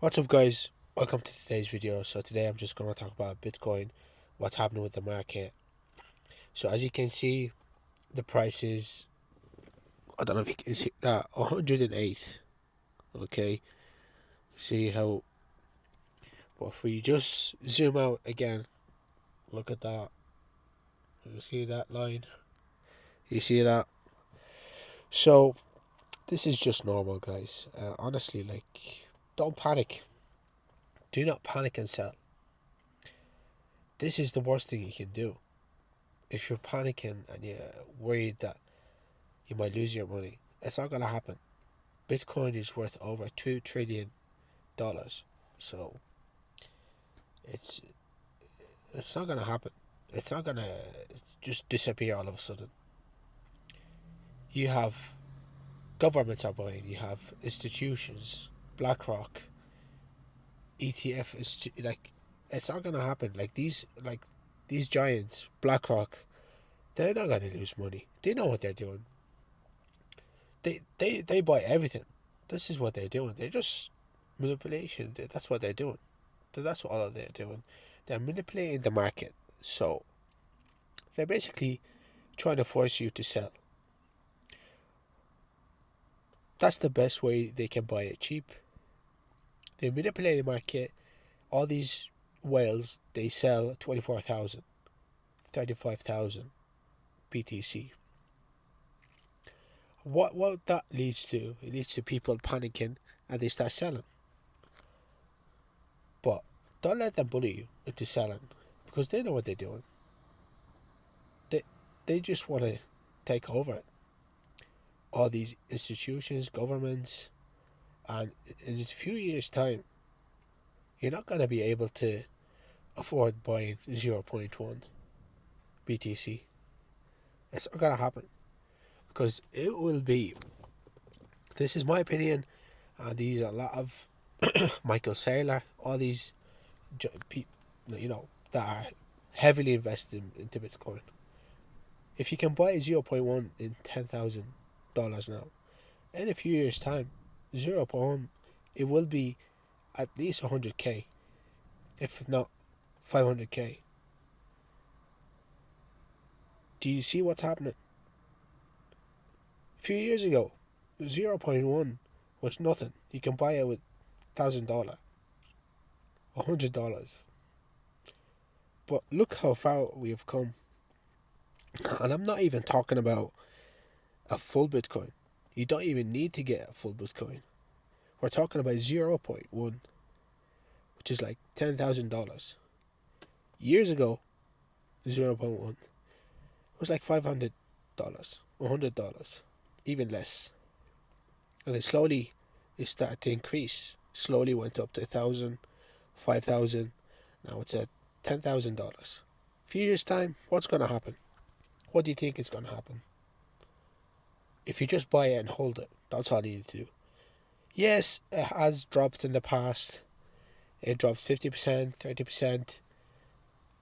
What's up, guys? Welcome to today's video. So today I'm just going to talk about Bitcoin, what's happening with the market. So as you can see, the price is, I don't know if you can see that, 108. Okay, see how, but if we just zoom out again, look at that. You see that line? You see that? So this is just normal, guys. Honestly, don't panic. Do not panic and sell. This is the worst thing you can do. If you're panicking and you're worried that you might lose your money, it's not going to happen. Bitcoin is worth over $2 trillion, so it's it's not going to happen. It's not going to just disappear all of a sudden. You have governments are buying. You have institutions, BlackRock, ETF. It's not going to happen. These giants, BlackRock, they're not going to lose money. They know what they're doing. They buy everything. This is what they're doing. They're just manipulation. That's what they're doing. That's all they're doing. They're manipulating the market. So they're basically trying to force you to sell. That's the best way they can buy it cheap. They manipulate the market. All these whales, they sell 24,000, 35,000 BTC. What that leads to? It leads to people panicking and they start selling. But don't let them bully you into selling, because they know what they're doing. They just want to take over it. All these institutions, governments, and in a few years' time, you're not going to be able to afford buying zero point 0.1 BTC. It's not going to happen, because it will be. This is my opinion, and these are a lot of Michael Saylor, all these people, that are heavily invested into Bitcoin. If you can buy 0 0.1 in $10,000 now, in a few years' time, 0 0.1, it will be at least 100k, if not 500k. Do you see what's happening? A few years ago, 0 0.1 was nothing. You can buy it with $1,000, $100. But look how far we have come. And I'm not even talking about a full Bitcoin. You don't even need to get a full Bitcoin. We're talking about 0 0.1, which is like $10,000. Years ago, 0 0.1 was like $500, $100, even less. And it started to increase. Slowly went up to 1,000, 5,000. Now it's at $10,000. A few years' time, what's going to happen? What do you think is going to happen? If you just buy it and hold it, that's all you need to do. Yes, it has dropped in the past. It dropped 50%, 30%,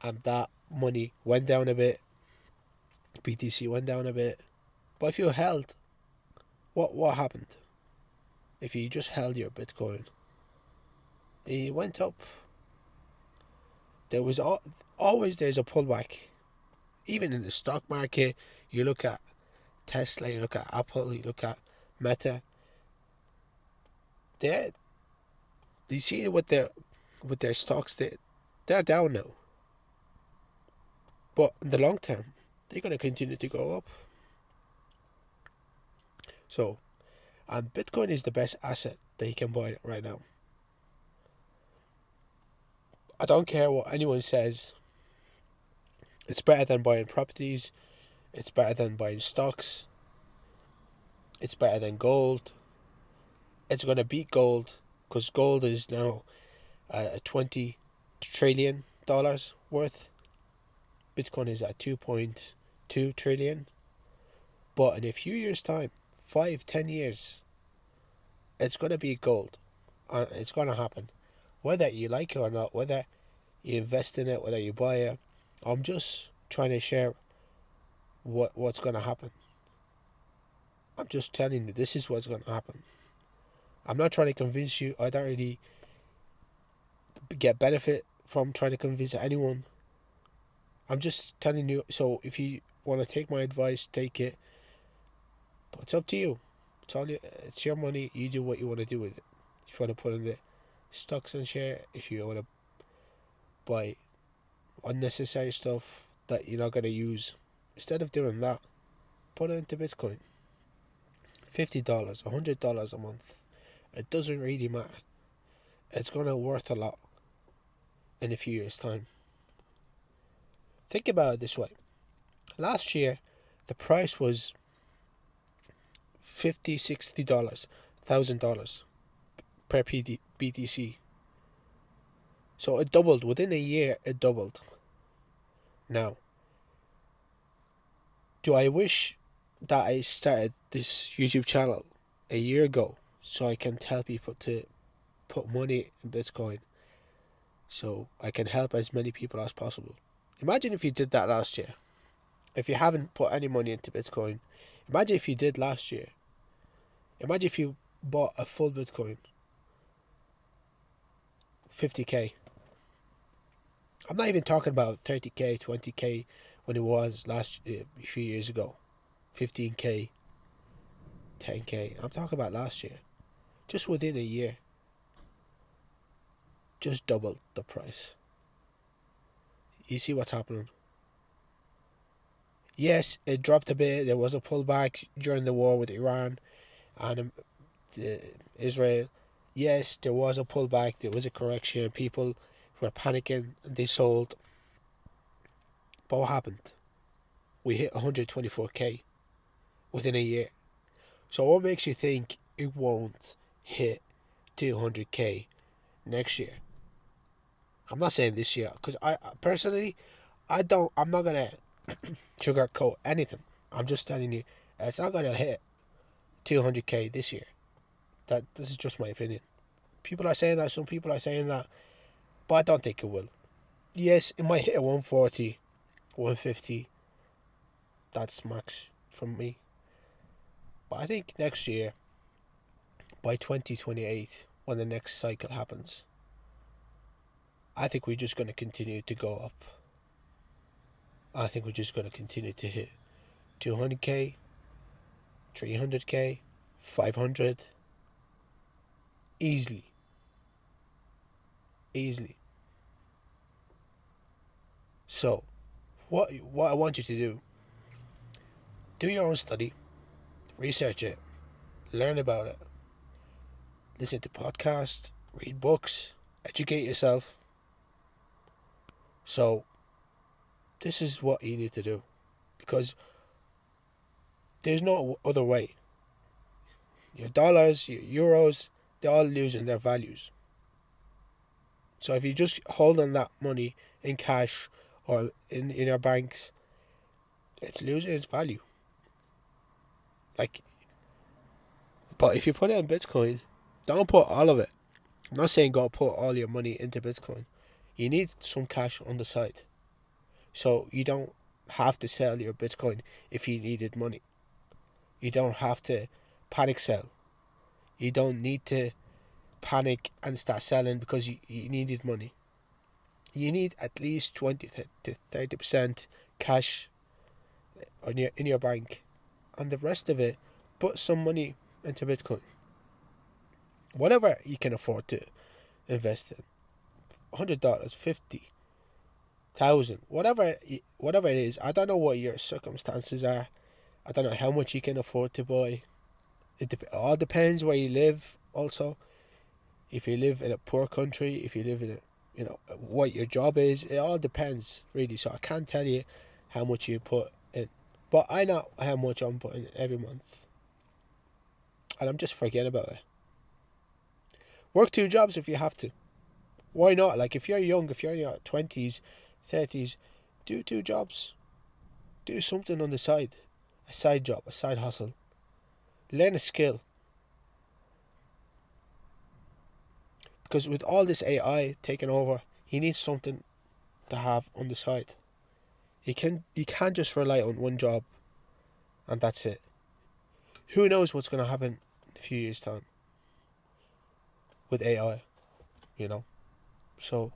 and that money went down a bit. BTC went down a bit. But if you held, what happened? If you just held your Bitcoin, it went up. There was always there's a pullback. Even in the stock market, you look at Tesla, you look at Apple, you look at Meta. They you see it with their stocks, they're down now. But in the long term, they're gonna continue to go up. So, and Bitcoin is the best asset that you can buy right now. I don't care what anyone says. It's better than buying properties. It's better than buying stocks. It's better than gold. It's going to beat gold, because gold is now $20 trillion worth. Bitcoin is at 2.2 trillion. But in a few years' time, 5-10 years, it's going to be gold. It's going to happen. Whether you like it or not, whether you invest in it, whether you buy it, I'm just trying to share what's going to happen. I'm just telling you, this is what's going to happen. I'm not trying to convince you. I don't really get benefit from trying to convince anyone. I'm just telling you. So if you want to take my advice, take it. But it's up to you. It's all you. It's your money. You do what you want to do with it. If you want to put in the stocks and share, if you want to buy unnecessary stuff that you're not going to use, instead of doing that, put it into Bitcoin. $50, $100 a month. It doesn't really matter. It's gonna worth a lot in a few years' time. Think about it this way. Last year, the price was $50, $60, $1,000 per BTC. So it doubled. Within a year, it doubled. Now, do I wish that I started this YouTube channel a year ago so I can tell people to put money in Bitcoin so I can help as many people as possible? Imagine if you did that last year. If you haven't put any money into Bitcoin, imagine if you did last year. Imagine if you bought a full Bitcoin, 50k. I'm not even talking about 30k, 20k when it was a few years ago. 15k, 10k. I'm talking about last year. Just within a year. Just doubled the price. You see what's happening? Yes, it dropped a bit. There was a pullback during the war with Iran and Israel. Yes, there was a pullback. There was a correction. People were panicking and they sold. But what happened? We hit 124k within a year. So what makes you think it won't hit 200k next year? I'm not saying this year, because I personally, I'm not gonna sugarcoat anything. I'm just telling you, it's not gonna hit 200k this year. This is just my opinion. People are saying that, some people are saying that, but I don't think it will. Yes, it might hit a 140, 150. That's max from me. But I think next year, by 2028, when the next cycle happens, I think we're just going to continue to go up. I think we're just going to continue to hit 200k, 300k, 500, easily. So, what I want you to do your own study, research it, learn about it, listen to podcasts, read books, educate yourself. So, this is what you need to do, because there's no other way. Your dollars, your euros, they're all losing their values. So if you just hold on that money in cash or in your banks, it's losing its value. But if you put it in Bitcoin, don't put all of it. I'm not saying go put all your money into Bitcoin. You need some cash on the side, so you don't have to sell your Bitcoin if you needed money. You don't have to panic sell. You don't need to panic and start selling because you needed money. You need at least 20 to 30% cash in your bank, and the rest of it, put some money into Bitcoin. Whatever you can afford to invest in, $100, 50,000, whatever it is. I don't know what your circumstances are. I don't know how much you can afford to buy. It all depends where you live. Also, if you live in a poor country, if you live in what your job is, it all depends really. So I can't tell you how much you put in, but I know how much I'm putting in every month, and I'm just forgetting about it. Work 2 jobs if you have to. Why not? Like, if you're young, if you're in your 20s, 30s, do 2 jobs. Do something on the side. A side job, a side hustle. Learn a skill. Because with all this AI taking over, you need something to have on the side. You can't just rely on one job and that's it. Who knows what's going to happen in a few years' time with AI, So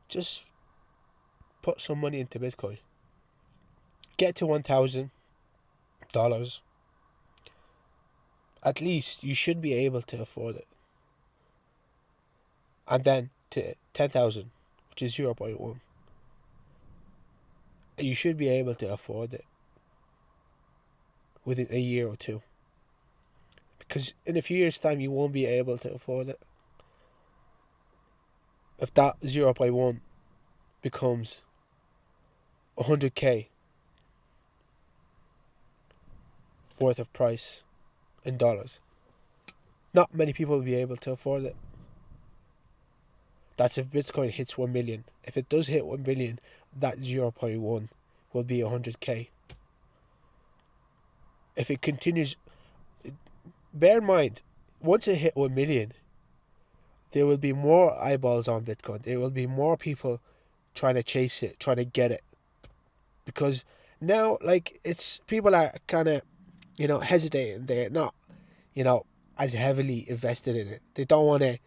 just put some money into Bitcoin. Get to $1,000. At least you should be able to afford it. And then to 10,000, which is 0.1. You should be able to afford it within a year or two. Because in a few years' time, you won't be able to afford it. If that 0.1 becomes 100k worth of price in dollars, not many people will be able to afford it. That's if Bitcoin hits 1 million. If it does hit 1 billion, that 0.1 will be 100k. If it continues, bear in mind, once it hit 1 million, there will be more eyeballs on Bitcoin. There will be more people trying to chase it, trying to get it. Because now, like, it's people are kind of, hesitating. They're not, as heavily invested in it. They don't want to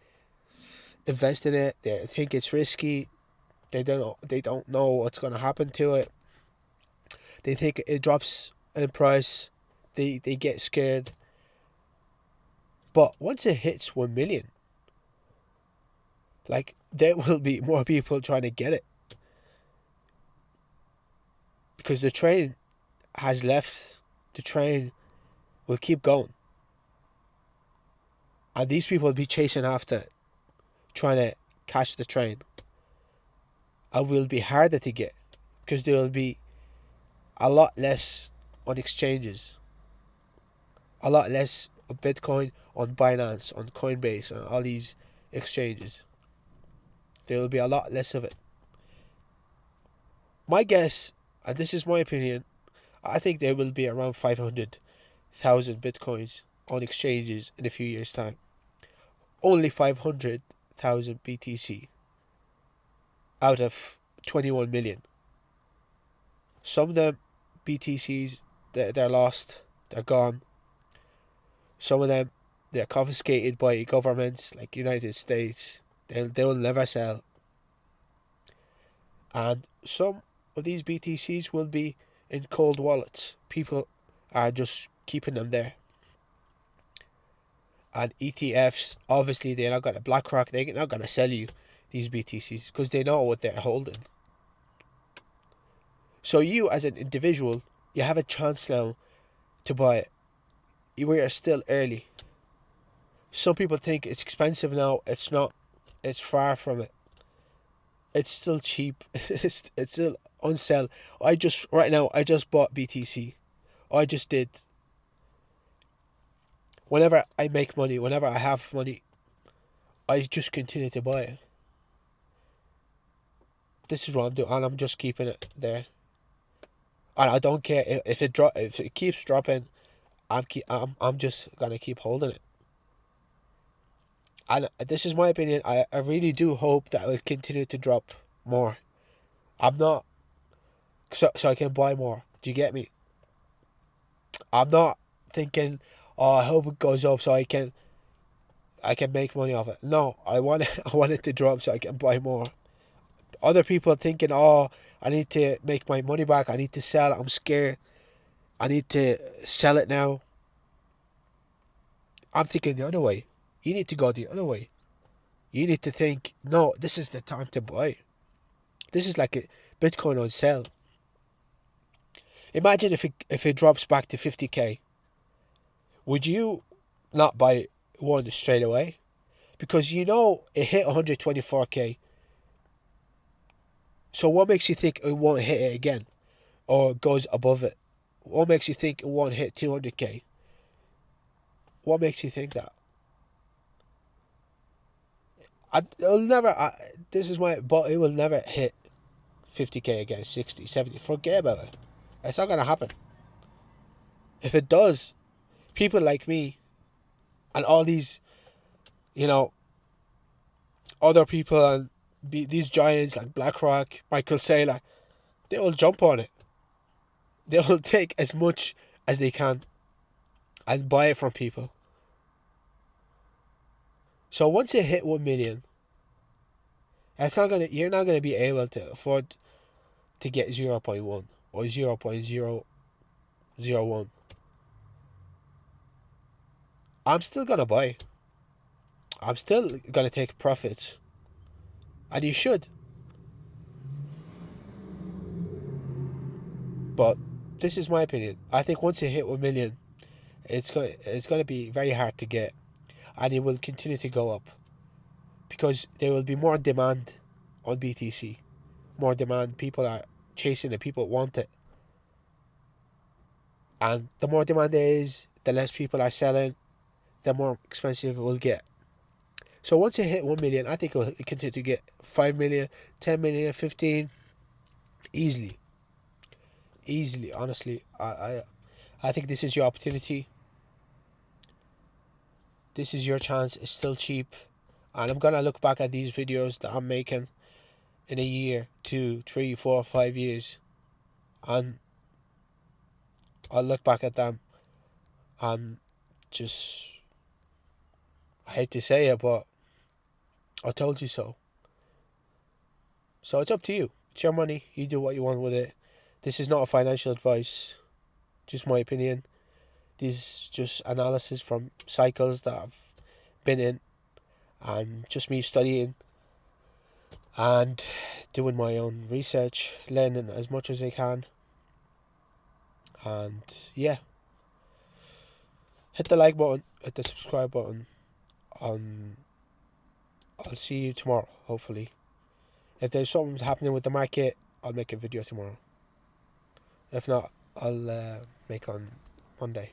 invest in it. They think it's risky. They don't know what's going to happen to it. They think it drops in price. They get scared. But once it hits 1 million, like, there will be more people trying to get it. Because the train has left. The train will keep going. And these people will be chasing after it, trying to catch the train. And will be harder to get. Because there will be a lot less on exchanges. A lot less of Bitcoin on Binance, on Coinbase, on all these exchanges. There will be a lot less of it. My guess, and this is my opinion, I think there will be around 500,000 Bitcoins on exchanges in a few years' time. Only 500,000 BTC out of 21 million. Some of them BTCs, they're lost, they're gone. Some of them, they're confiscated by governments like United States. They'll never sell. And some of these BTCs will be in cold wallets. People are just keeping them there. And ETFs, obviously they're not going to, BlackRock, they're not going to sell you these BTCs because they know what they're holding. So you as an individual, you have a chance now to buy it. We are still early. Some people think it's expensive now. It's not. It's far from it. It's still cheap. It's still on sale. Right now I just bought BTC. I just did. Whenever I make money, whenever I have money, I just continue to buy it. This is what I'm doing, and I'm just keeping it there. And I don't care if it keeps dropping. I'm just gonna keep holding it. And this is my opinion. I really do hope that it will continue to drop more. I'm not so I can buy more. Do you get me? I'm not thinking, oh, I hope it goes up so I can make money off it. No, I want it to drop so I can buy more. Other people are thinking, oh, I need to make my money back. I need to sell. I'm scared. I need to sell it now. I'm thinking the other way. You need to go the other way. You need to think, no, this is the time to buy. This is like a Bitcoin on sale. Imagine if it drops back to 50k. Would you not buy one straight away? Because it hit 124k. So what makes you think it won't hit it again? Or goes above it? What makes you think it won't hit 200k? What makes you think that? It'll never, but it will never hit 50k again, 60, 70. Forget about it. It's not going to happen. If it does, people like me and all these, other people and these giants like BlackRock, Michael Saylor, they will jump on it. They will take as much as they can and buy it from people. So once it hit 1 million, You're not gonna be able to afford to get 0.1 or 0.001. I'm still gonna buy. I'm still gonna take profits, and you should. But this is my opinion. I think once you hit 1 million, it's going to be very hard to get, and it will continue to go up because there will be more demand on BTC. More demand. People are chasing it. People want it, and the more demand there is, the less people are selling, the more expensive it will get. So once you hit 1 million, I think it'll continue to get 5 million, 10 million, 15, easily. Easily, honestly, I think this is your opportunity. This is your chance. It's still cheap, and I'm gonna look back at these videos that I'm making in a year, 2, 3, 4, 5 years, and I'll look back at them and just, I hate to say it, but I told you so. So it's up to you. It's your money. You do what you want with it. This is not a financial advice, just my opinion. This is just analysis from cycles that I've been in, and just me studying and doing my own research, learning as much as I can. And yeah, hit the like button, hit the subscribe button. I'll see you tomorrow, hopefully. If there's something happening with the market, I'll make a video tomorrow. If not, I'll make on Monday.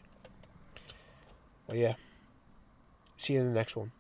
But yeah, see you in the next one.